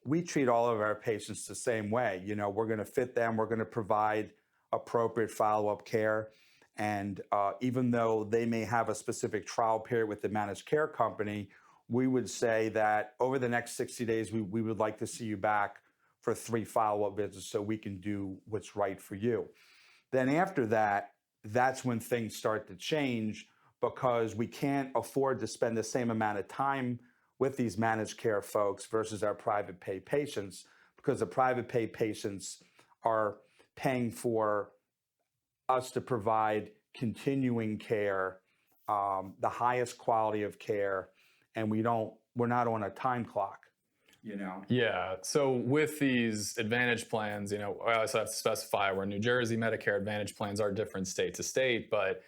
we treat all of our patients the same way. We're going to fit them, we're going to provide appropriate follow-up care. And even though they may have a specific trial period with the managed care company, we would say that over the next 60 days, we would like to see you back for 3 follow-up visits so we can do what's right for you. Then after that, that's when things start to change, because we can't afford to spend the same amount of time with these managed care folks versus our private pay patients, because the private pay patients are paying for us to provide continuing care, the highest quality of care, and we're not on a time clock. Yeah. So with these Advantage plans, I also have to specify where New Jersey Medicare Advantage plans are different state to state, but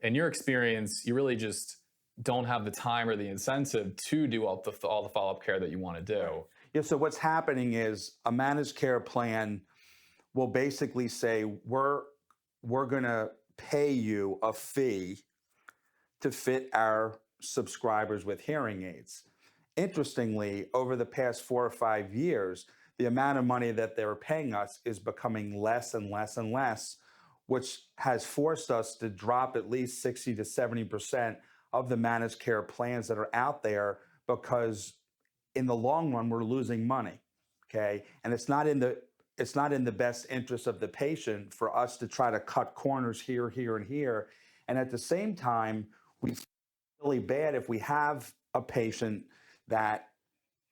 in your experience, you really just don't have the time or the incentive to do all the follow-up care that you want to do. Yeah. So what's happening is a managed care plan will basically say, we're going to pay you a fee to fit our subscribers with hearing aids. Interestingly, over the past 4 or 5 years, the amount of money that they're paying us is becoming less and less and less, which has forced us to drop at least 60 to 70% of the managed care plans that are out there, because in the long run, we're losing money. Okay. And it's not in the best interest of the patient for us to try to cut corners here, here, and here. And at the same time, we feel really bad if we have a patient that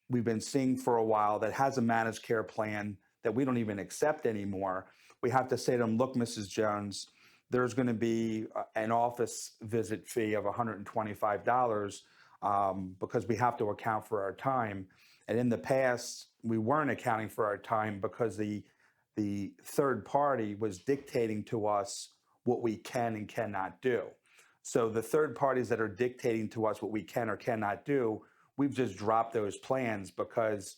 we've been seeing for a while that has a managed care plan that we don't even accept anymore. We have to say to them, look, Mrs. Jones, there's going to be an office visit fee of $125 because we have to account for our time. And in the past, we weren't accounting for our time because the third party was dictating to us what we can and cannot do. So the third parties that are dictating to us what we can or cannot do, we've just dropped those plans because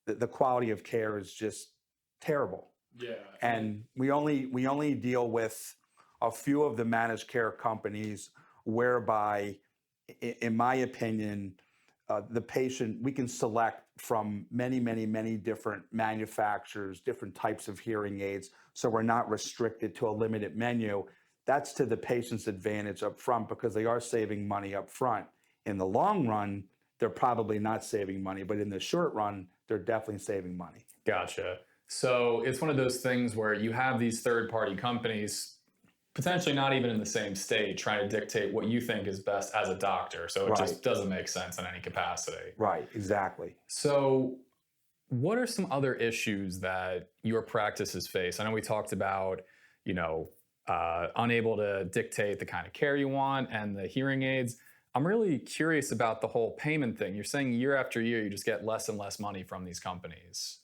the quality of care is just terrible. Yeah. And we only deal with a few of the managed care companies whereby, in my opinion, the patient, we can select from many, many, many different manufacturers, different types of hearing aids, so we're not restricted to a limited menu. That's to the patient's advantage up front because they are saving money up front. In the long run, they're probably not saving money, but in the short run, they're definitely saving money. Gotcha. So it's one of those things where you have these third-party companies potentially not even in the same state trying to dictate what you think is best as a doctor. So it just doesn't make sense in any capacity. Right, exactly. So what are some other issues that your practices face? I know we talked about, unable to dictate the kind of care you want and the hearing aids. I'm really curious about the whole payment thing. You're saying year after year, you just get less and less money from these companies.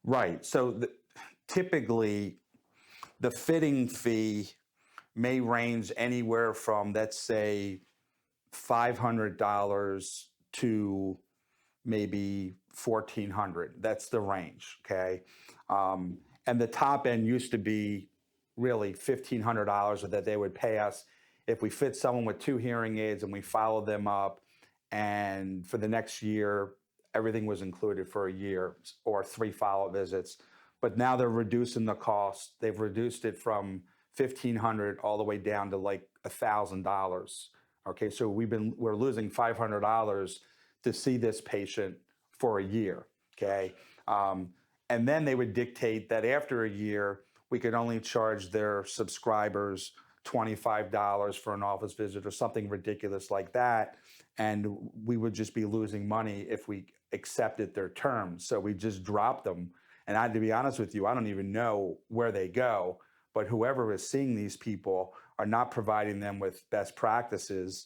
Right. So typically, the fitting fee may range anywhere from, let's say, $500 to maybe $1,400. That's the range, okay? And the top end used to be really $1,500 that they would pay us if we fit someone with 2 hearing aids and we followed them up, and for the next year, everything was included for a year or 3 follow-up visits. But now they're reducing the cost. They've reduced it from $1,500 all the way down to like $1,000. Okay, so we're losing $500 to see this patient for a year. Okay, and then they would dictate that after a year we could only charge their subscribers $25 for an office visit or something ridiculous like that, and we would just be losing money if we accepted their terms. So we just dropped them. And to be honest with you, I don't even know where they go, but whoever is seeing these people are not providing them with best practices.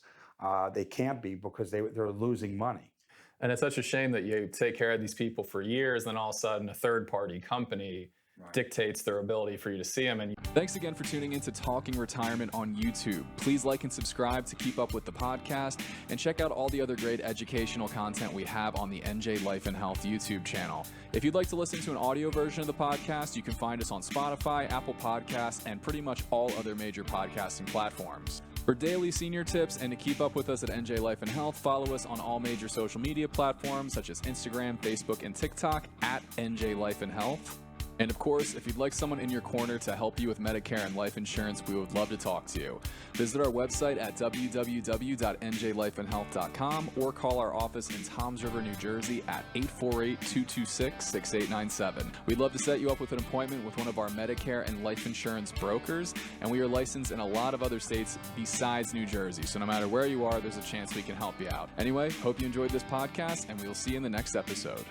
They can't be because they're losing money. And it's such a shame that you take care of these people for years, then all of a sudden a third-party company dictates their ability for you to see them. And thanks again for tuning in to Talking Retirement on YouTube. Please like and subscribe to keep up with the podcast, and check out all the other great educational content we have on the NJ Life and Health YouTube channel. If you'd like to listen to an audio version of the podcast, you can find us on Spotify, Apple Podcasts, and pretty much all other major podcasting platforms. For daily senior tips and to keep up with us at NJ Life and Health, follow us on all major social media platforms such as Instagram, Facebook, and TikTok at NJ Life and Health. And of course, if you'd like someone in your corner to help you with Medicare and life insurance, we would love to talk to you. Visit our website at www.njlifeandhealth.com or call our office in Toms River, New Jersey at 848-226-6897. We'd love to set you up with an appointment with one of our Medicare and life insurance brokers, and we are licensed in a lot of other states besides New Jersey. So no matter where you are, there's a chance we can help you out. Anyway, hope you enjoyed this podcast, and we will see you in the next episode.